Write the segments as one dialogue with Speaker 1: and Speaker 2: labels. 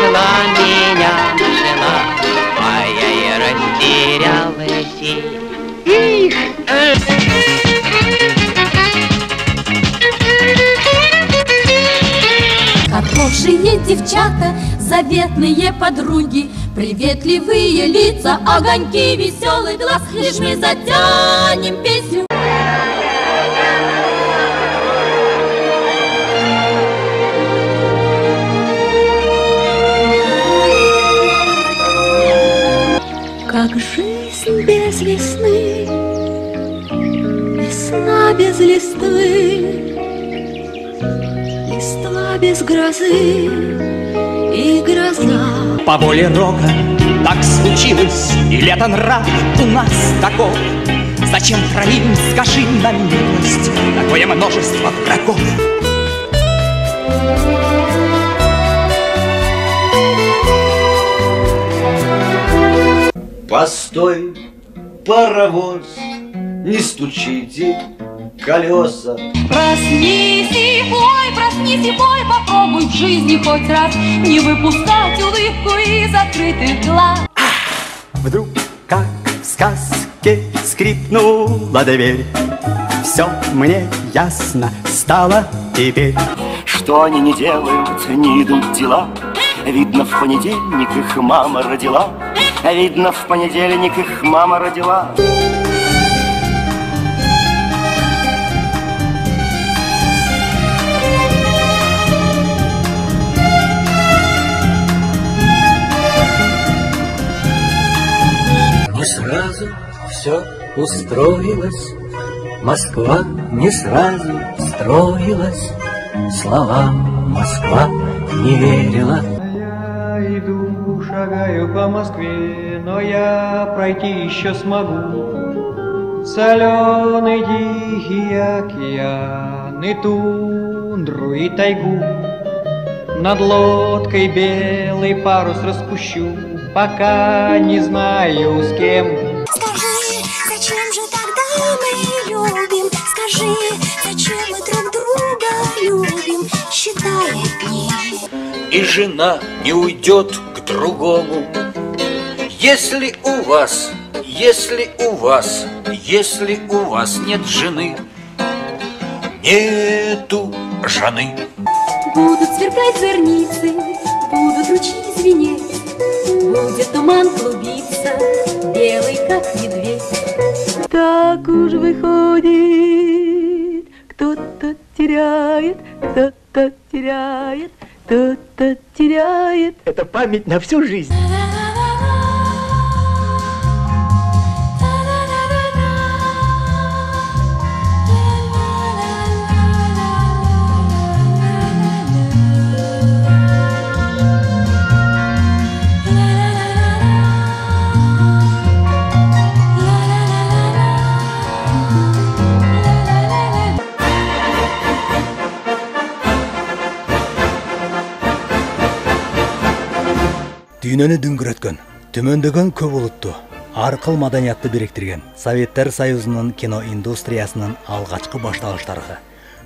Speaker 1: нашла меня жена, а я и растерялась.
Speaker 2: Хорошие девчата, заветные подруги, приветливые лица, огоньки, веселый глаз. Лишь мы затянем песню. Как жизнь без весны, весна без листвы, листва без грозы и гроза.
Speaker 3: По воле рока так случилось, и лето нрав у нас таков. Зачем храним, скажи на милость, такое множество врагов?
Speaker 4: Постой, паровоз, не стучите колеса.
Speaker 2: Проснись и пой, попробуй в жизни хоть раз не выпускать улыбку из закрытых глаз.
Speaker 3: Вдруг, как в сказке, скрипнула дверь. Все мне ясно стало теперь.
Speaker 5: Что они не делают, не идут дела. Видно, в понедельник их мама родила. Видно, в понедельник их мама родила.
Speaker 6: Не сразу все устроилось, Москва не сразу строилась, словам Москва не верила.
Speaker 7: Я иду, шагаю по Москве, но я пройти еще смогу. Соленый тихий океан и тундру и тайгу. Над лодкой белый парус распущу, пока не знаю с кем.
Speaker 8: Скажи, зачем же тогда мы любим? Скажи, зачем мы друг друга любим? Считая дни.
Speaker 9: И жена не уйдет к другому. Если у вас нет жены, нету жены.
Speaker 2: Будут сверкать зорницы, будут ручьи звенеть, будет туман клубиться, белый как медведь. Так уж выходит, кто-то теряет, кто-то теряет, кто-то теряет.
Speaker 3: Это память на всю жизнь.
Speaker 10: Дүйнөнү дүңгүрөткөн, төмөндөгөн көп улутту, аркыл маданиятты бириктирген Советтер Союзунун кино индустриясынын алгачкы башталыштары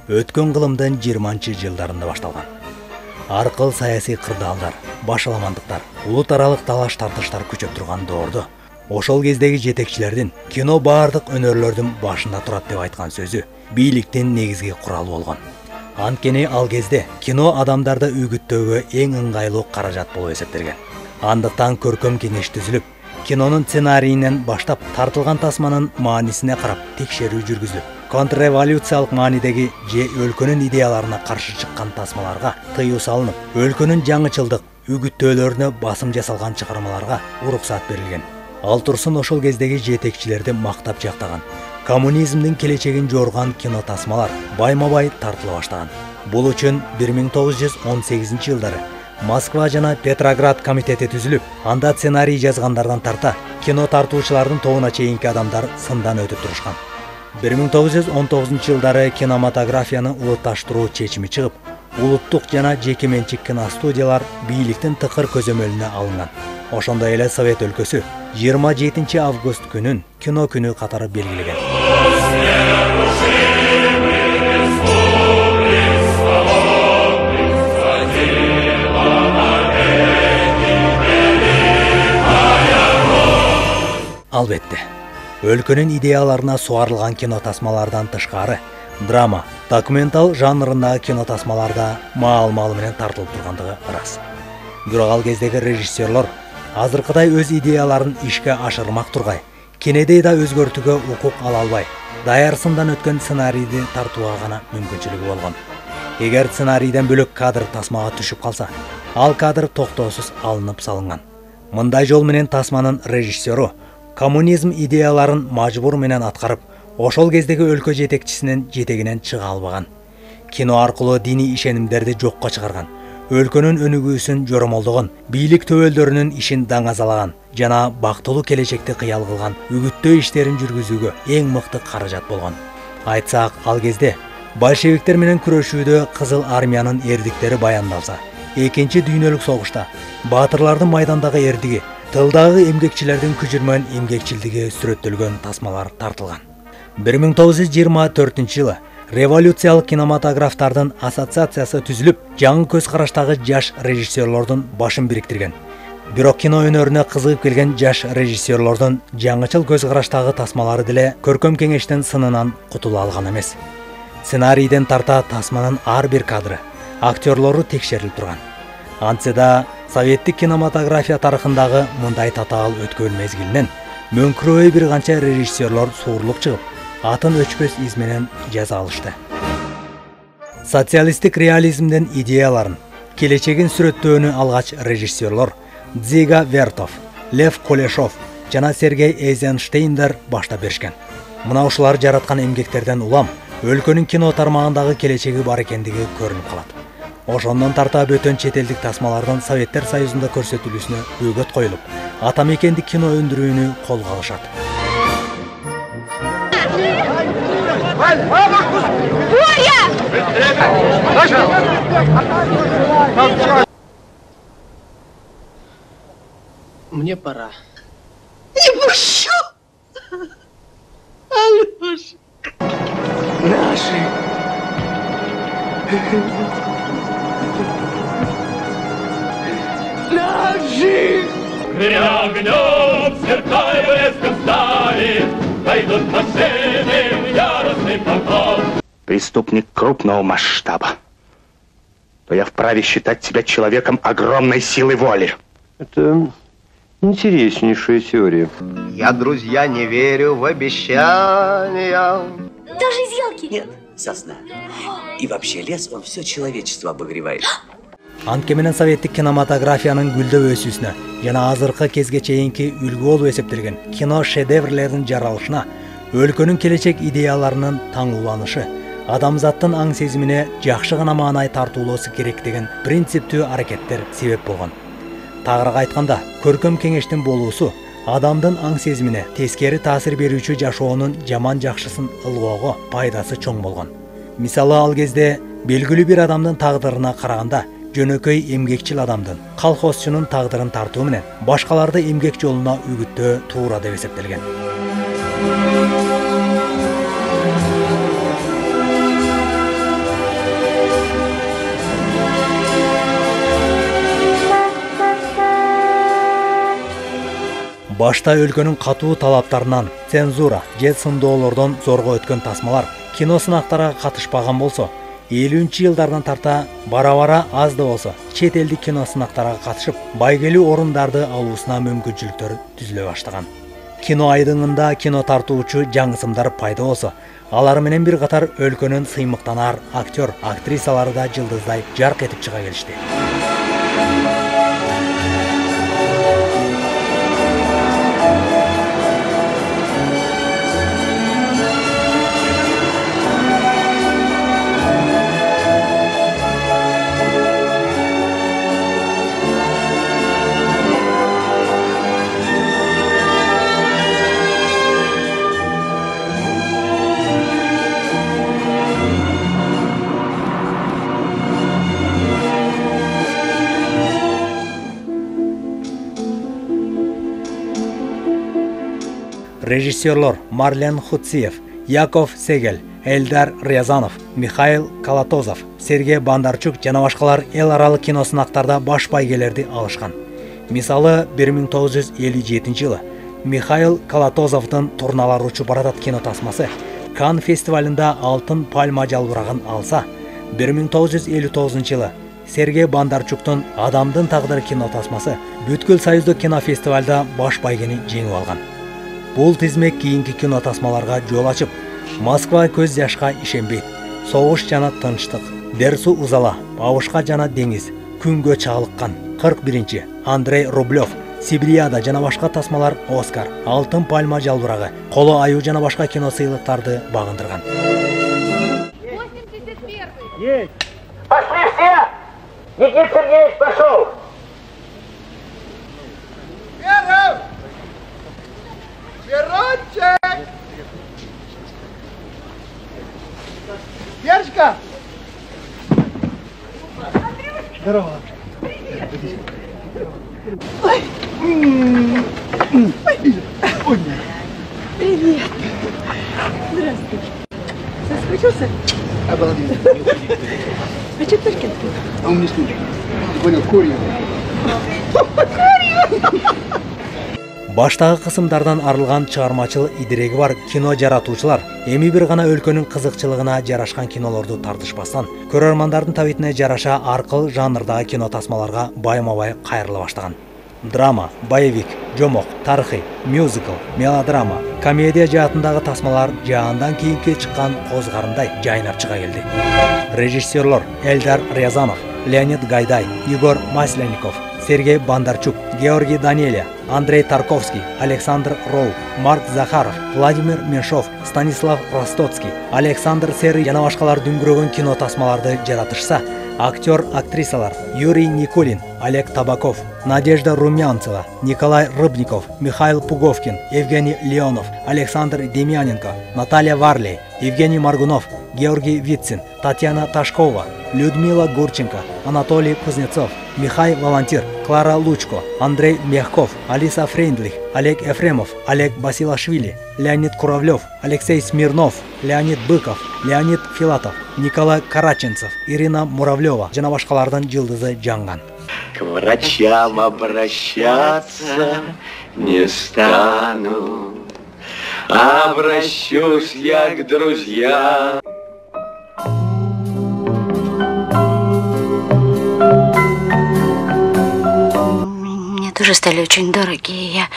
Speaker 10: өткөн кылымдын 20-жылдарында башталган. Аркыл саясий кырдаалдар, башаламандыктар, улут аралык талаш тартыштар күчөп турган доордо ошол кездеги жетекчилердин кино баардык өнөрлөрдүн башында турат деп айткан сөзү бийликтин негизги куралы болгон. Анткени ал кезде кино адамдарды үгүттөөгө эң ыңгайлуу каражат болуп эсептелген. Андыктан көркөм кеңеш түзүлүп, кинонун сценарийинен баштап тартылган тасманын маанисине карап текшерүү жүргүзүлүп, контрреволюциялык маанидеги же өлкөнүн идеяларына каршы чыккан тасмаларга тыюу салынып, өлкөнүн жаңычылдык үгүттөөлөрүнө басым жасалган чыгармаларга уруксат берилген. Ал турсун ошол кездеги жетекчилерди мактап жактаган, коммунизмдин келечегин жорган кино тасмалар байма-бай тартыла баштаган. Бул үчүн 1918-жылдары Москва жана Петроград комитети түзүлүп, анда сценарий жазгандардан тарта кино тартуучулардын тобуна чейинки адамдар сындан өтүп турушкан. 1919-жылдары кинематографияны улутташтыруу чечими чыгып, улуттук жана жеке менчик киностудиялар бийликтин тыкыр көзөмөлүнө алынган. Ошондой эле Совет өлкөсү 27 август күнүн кино күнү катары белгилеген. Албетте, өлкөнүн идеяларына суарылган кино тасмалардан тышкары, драма, документал жанрындагы кино тасмаларда маал-маалы менен тартылып тургандыгы ырас. Бирок ал кездеги режиссерлор азыркыдай өз идеяларын ишке ашырмак тургай, кенедей да өзгөртүүгө укук ала албай, даярсындан өткөн сценарийди тартууга гана мүмкүнчүлүгү болгон. Эгер сценарийден бөлөк кадр тасмага түшүп калса, ал кадр токтоосуз алынып салынган. Мындай жол менен тасманын режиссеру коммунизм идеяларын мажбур менен аткарып, ошол кездеги өлкө жетекчисинин жетегинен чыга албаган. Кино аркылуу диний ишенимдерди жокко чыгарган, өлкөнүн өнүгүүсүн жоромолдогон, бийлик төбөлдөрүнүн ишин даңазалаган жана бактылуу келечекти кыял кылган үгүттөө иштерин жүргүзүүгө эң мыкты каражат болгон. Айтсак, ал кезде большевиктер менен күрөшүүдө Кызыл армиянын эрдиктери баяндалса, Экинчи дүйнөлүк согушта баатырлардын майдандагы эрдиги, тылдагы эмгекчилердин күчүрмөн эмгекчилдиги сүрөттөлгөн тасмалар тартылган. 1924 жылы революциялык кинематографтардын ассоциациясы түзүлүп, жаңы көз караштагы жаш режиссерлордун башын бириктирген. Бирок кино өнөрүнө кызыгып келген жаш режиссерлордун жаңычыл көз караштагы тасмалары деле көркөм кеңештин сынынан кутула алган эмес. Сценарийден тарта тасманын ар бир кадры, актерлору текшерилип турган. Антсе да советтик кинематография тарыхындагы мындай татаал өткөн мезгилинен мөңкүрөбөй бир канча режиссерлор суурулуп чыгып, атын өчпөс из менен жаза алышты. Социалистик реализмдин идеяларын, келечегин сүрөттөөнү алгач режиссерлор Дзига Вертов, Лев Кулешов жана Сергей Эйзенштейндер баштап беришкен. Мына ушулар жараткан эмгектерден улам өлкөнүн кино тармагындагы келечеги бар экендиги көрүнүп калат. Ошондон тарта бөтөн чет элдик тасмалардан Советтер Союзунда көрсөтүлүүсүнө бөгөт коюлуп, атамекендик кино өндүрүүнү колго алышат.
Speaker 11: Мне пора.
Speaker 12: Не пущу! Алёша!
Speaker 11: Наши!
Speaker 12: Наши!
Speaker 13: Огнем сверкая блеском стали, пойдут машины в яростный поход.
Speaker 5: Преступник крупного масштаба. То я вправе считать тебя человеком огромной силы воли.
Speaker 14: Это интереснейшая теория.
Speaker 4: Я, друзья, не верю в обещания.
Speaker 8: Даже из елки?
Speaker 15: Нет, сосна. И вообще лес, он все человечество обогревает.
Speaker 10: Антке менен советтик кинематографиянын гүлдөп өсүүсүнө жана азыркы кезге чейинки үлгү болуп эсептелген кино шедеврлердин жаралышына өлкөнүн келечек идеяларынын таң уланышы, адамзаттын аң сезимине жакшы гана маанай тартуулоосу керек деген принциптүү аракеттер себеп болгон. Тагыраак айтканда, көркөм кеңештин болуусу адамдын аң сезимине тескери таасир берүүчү жашоонун жаман жакшысын ылгоого пайдасы чоң болгон. Мисалы, ал кезде белгилүү бир адамдын тагдырына караганда жөнөкөй эмгекчил адамдын, колхозчунун тагдырын тартуу менен башкаларды эмгек жолуна үгүттөө туура деп эсептелген. Башта өлкөнүн катуу талаптарынан, цензура же сындоолордон зорго өткөн тасмалар кино сынактарга катышпаган болсо, 50-жылдардан тарта бара-бара аз да болсо чет элдик кино сынактарга катышып, байгелүү орундарды алуусуна мүмкүнчүлүктөр түзүлө баштаган. Кино айдыңында кино тартуучу жаңысымдар пайда болсо, алар менен бир катар өлкөнүн сыймыктанар актер, актрисалары да жылдыздай жарк этип чыга келишти. Режиссерлор Марлен Хуциев, Яков Сегель, Эльдар Рязанов, Михаил Калатозов, Сергей Бондарчук жана башкалар эл аралык кино сынактарда баш байгелерди алышкан. Мисалы, 1957 жылы Михаил Колотозовдун «Турналар учуп баратат» кино тасмасы Канн фестивалында алтын пальма жалбырагын алса, 1959 жылы Сергей Бондарчуктун «Адамдын тагдыры» кино тасмасы бүткүл Союздук кино фестивалда баш байгени жеңип алган. Бул тизмек кийинки кино тасмаларга жол ачып, Москва көз жашка ишенбейт, Согуш жана тынчтык, Дерсу узала, Абышка жана деңиз, Күнгө чагылыккан, 41-чи, Андрей Рублев, Сибирияда жана башка тасмалар Оскар, Алтын пальма жалбырагы, Коло аю жана башка кино сыйлыктарды багындырган.
Speaker 16: 81-й. Есть. Пошли все! Никита Сергеевич пошел!
Speaker 12: Вера! Верончик! Верочка! Здорово. Ой. Ой. Привет. Здравствуй. Соскучился? Обалденно. А что Тушкин? А он мне слушает. Понял, курью.
Speaker 10: Баштагы кысымдардан арылган чыгармачыл идиреги бар кино жаратуучулар эми бир гана өлкөнүн кызыкчылыгына жарашкан кинолорду тартышпастан, көрөрмандардын табитине жараша аркыл жанрдагы кино тасмаларга байма-бай кайрыла баштаган. Драма, боевик, жомок, тарыхый, мюзикл, мелодрама, комедия жаатындагы тасмалар жаандан кийинки чыккан козгарындай жайнап чыга келди. Режиссерлор Эльдар Рязанов, Леонид Гайдай, Егор Масленников, Сергей Бондарчук, Георгий Данелия, Андрей Тарковский, Александр Роу, Марк Захаров, Владимир Меньшов, Станислав Ростоцкий, Александр Серый жана башкалар дүңгүрөгөн кино тасмаларды жаратышса, актер-актрисалар Юрий Никулин, Олег Табаков, Надежда Румянцева, Николай Рыбников, Михаил Пуговкин, Евгений Леонов, Александр Демьяненко, Наталья Варлей, Евгений Маргунов, Георгий Вицин, Татьяна Ташкова, Людмила Гурченко, Анатолий Кузнецов, Михаил Волонтир, Клара Лучко, Андрей Мягков, Алиса Фрейндлих, Олег Ефремов, Олег Басилашвили, Леонид Куравлев, Алексей Смирнов, Леонид Быков, Леонид Филатов, Николай Караченцев, Ирина Муравлева жана башкалардын жылдызы жанган.
Speaker 5: К врачам обращаться не стану, обращусь я к друзьям.
Speaker 8: Мне тоже стали очень дорогие. Я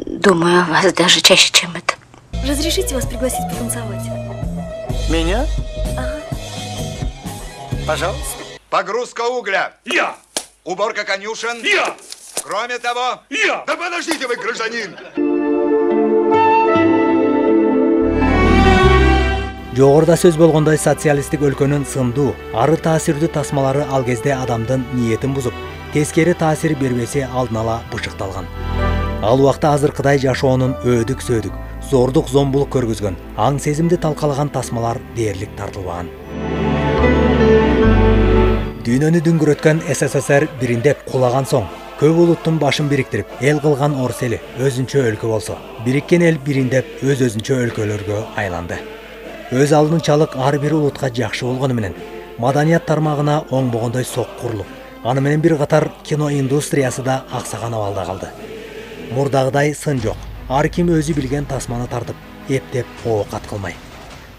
Speaker 8: думаю о вас даже чаще, чем это.
Speaker 17: Разрешите вас пригласить потанцевать?
Speaker 18: Меня?
Speaker 17: Ага.
Speaker 18: Пожалуйста.
Speaker 19: Погрузка угля.
Speaker 18: Я.
Speaker 19: Уборка конюшен.
Speaker 18: Я.
Speaker 19: Кроме того...
Speaker 18: Я.
Speaker 19: Да подождите вы, гражданин.
Speaker 10: Жогоруда сөз болгондой социалисттик өлкөнүн сындуу, ары таасирдүү тасмалары ал кезде адамдын ниетин бузуп, тескери таасир бербеси алдын ала бышыкталган. Ал убакта азыркыдай жашоонун өөдүк-сөөдүк, зордук-зомбулук көргүзгөн, аң сезимди талкалаган тасмалар дээрлик тартылбаган. Дүйнөнү дүңгүрөткөн СССР бириндеп кулаган соң, көп улуттун башын бириктирип, эл кылган орус эли өзүнчө өлкө болсо, бириккен эл бириндеп өз-өзүнчө өлкөлөргө айланды. Өз алдынчалык ар бир улутка жакшы болгону менен, маданият тармагына оңбогондой сок курулуп, аны менен бир катар кино индустриясы да аксаган абалда калды. Мурдагыдай сын жок, ар ким өзү билген тасманы тартып, эптеп оокат кылмай.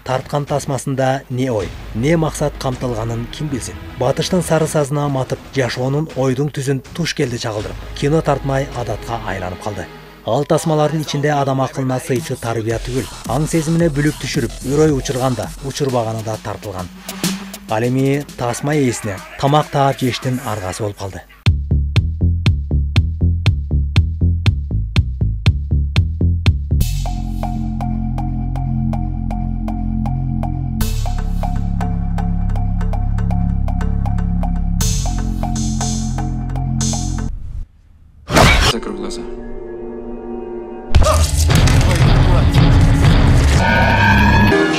Speaker 10: Тарткан тасмасында не ой, не максат камтылганын ким билсин. Батыштын сары сазына матып, жашоонун ойдуң түзүн туш келди чагылдырып, кино тартмай адатка айланып калды. Ал тасмалардын ичинде адам акылына сыйчу тарбия түгүл, аң сезимине бүлүк түшүрүп, үрөй учурганда, учурбаганы да тартылган. Ал эми тасма ээсине тамак таап жештин аргасы болуп калды.
Speaker 20: Закрой глаза.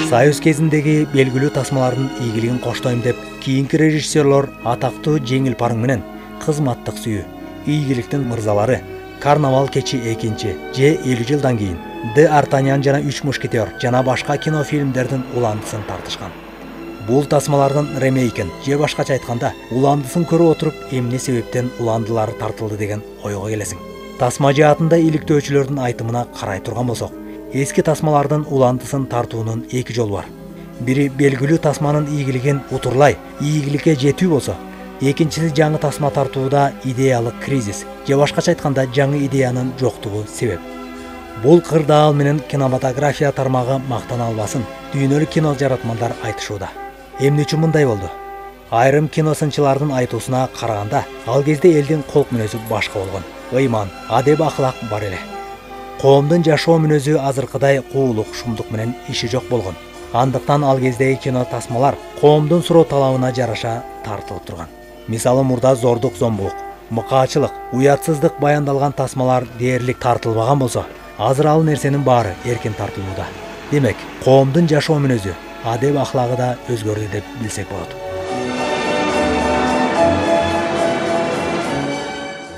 Speaker 10: Союз кезиндеги белгилүү тасмалардын ийгилигин коштойм деп, кийинки режиссерлор атактуу жеңил парың менен кызматтык сүйүү, ийгиликтин мырзалары, Карнавал кечи 2-же 50 жылдан кийин Д. Артаньян жана 3 мушкетер жана башка кинофильмдердин уландысын тартышкан. Бул тасмалардын ремейкин же башкача айтканда, уландысын көрүп отуруп, эмне себептен уландылары тартылды деген ойго келесиң. Тасма жаатында иликтөөчүлөрдүн айтымына карай турган болсок, эски тасмалардын улантысын тартуунун эки жолу бар. Бири белгилүү тасманын ийгилигин утурлай, ийгиликке жетүү болсо, экинчиси жаңы тасма тартууда идеялык кризис, же башкача айтканда жаңы идеянын жоктугу себеп. Бул кырдаал менен кинематография тармагы мактана албасын, дүйнөлүк кино жаратмандар айтышууда. Эмне үчүн мындай болду? Айрым киносынчылардын айтуусуна караганда, ал кезде элдин колк мүнөзү башка болгон. Ыйман, адеп ахлак бар эле. Коомдун жашоо мүнөзү азыркыдай куулук, шумдук менен иши жок болгон. Андыктан ал кездеги кино тасмалар коомдун суроо талабына жараша тартылып турган. Мисалы мурда зордук, зомбулук, мыкаачылык, уятсыздык баяндалган тасмалар дээрлик тартылбаган болсо, азыр ал нерсенин баары эркин тартылууда. Демек, коомдун жашоо мүнөзү, адеп ахлагы да өзгөрдү деп билсек болот.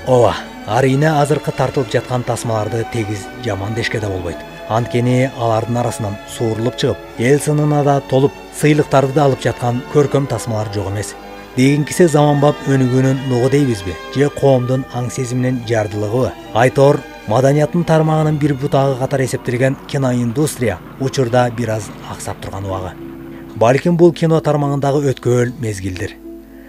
Speaker 10: Ооба, арийне азыркы тартылып жаткан тасмаларды тегиз жаман дешке да болбойт. Анткени алардын арасынан суурулуп чыгып, эл сынына да толуп, сыйлыктарды да алып жаткан көркөм тасмалар жок эмес. Дегенкисе заманбап өнүгүүнүн нугу дейбизби? Же коомдун аң сезиминин жардылыгыбы? Айтор, маданияттын тармагынын бир бутагы катары эсептелген киноиндустрия учурда бир аз аксап турган убагы. Балким бул кино тармагындагы өткөөл мезгилдир.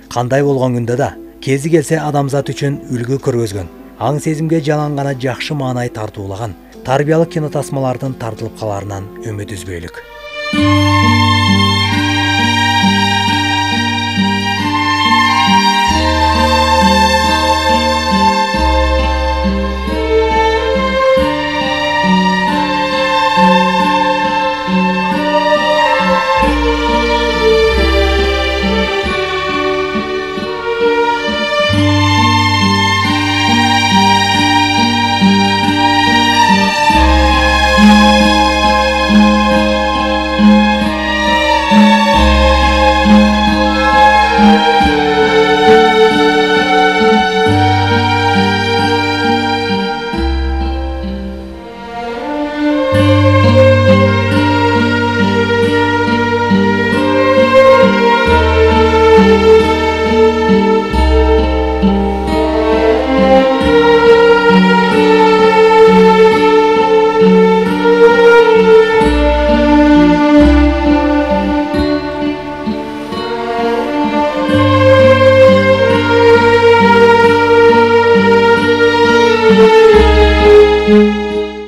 Speaker 10: Кандай болгон күндө да кези келсе адамзат үчүн үлгү көргөзгөн, аң сезимге жалангана жакшы маанай тартуулаган тарбиялык кино тасмалардын тартылып каларынан үмүт үзбөйлүк.